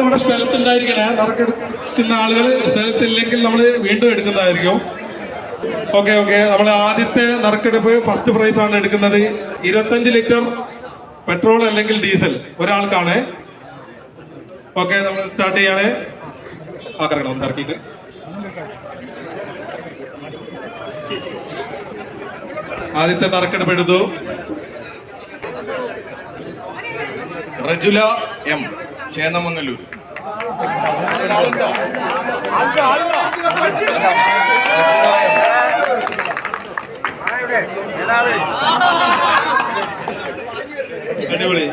ഇവിടെ സ്ഥലത്തുണ്ടായിരിക്കണേ. നറുക്കെടുക്കുന്ന ആളുകൾ സ്ഥലത്തില്ലെങ്കിൽ നമ്മൾ വീണ്ടും എടുക്കുന്നതായിരിക്കും. ഓക്കെ നമ്മൾ ആദ്യത്തെ നറുക്കെടുപ്പ് ഫസ്റ്റ് പ്രൈസ് ആണ് എടുക്കുന്നത്. 25 ലിറ്റർ പെട്രോൾ അല്ലെങ്കിൽ ഡീസൽ ഒരാൾക്കാണ്. ഓക്കെ നമ്മൾ സ്റ്റാർട്ട് ചെയ്യാണ്. കറക്കണം കറക്കിയിട്ട്. ആദ്യത്തെ നറുക്കെടുപ്പ് എടുത്തു. റജുല എം, ചേന്നമംഗലൂർ. അടിപൊളി.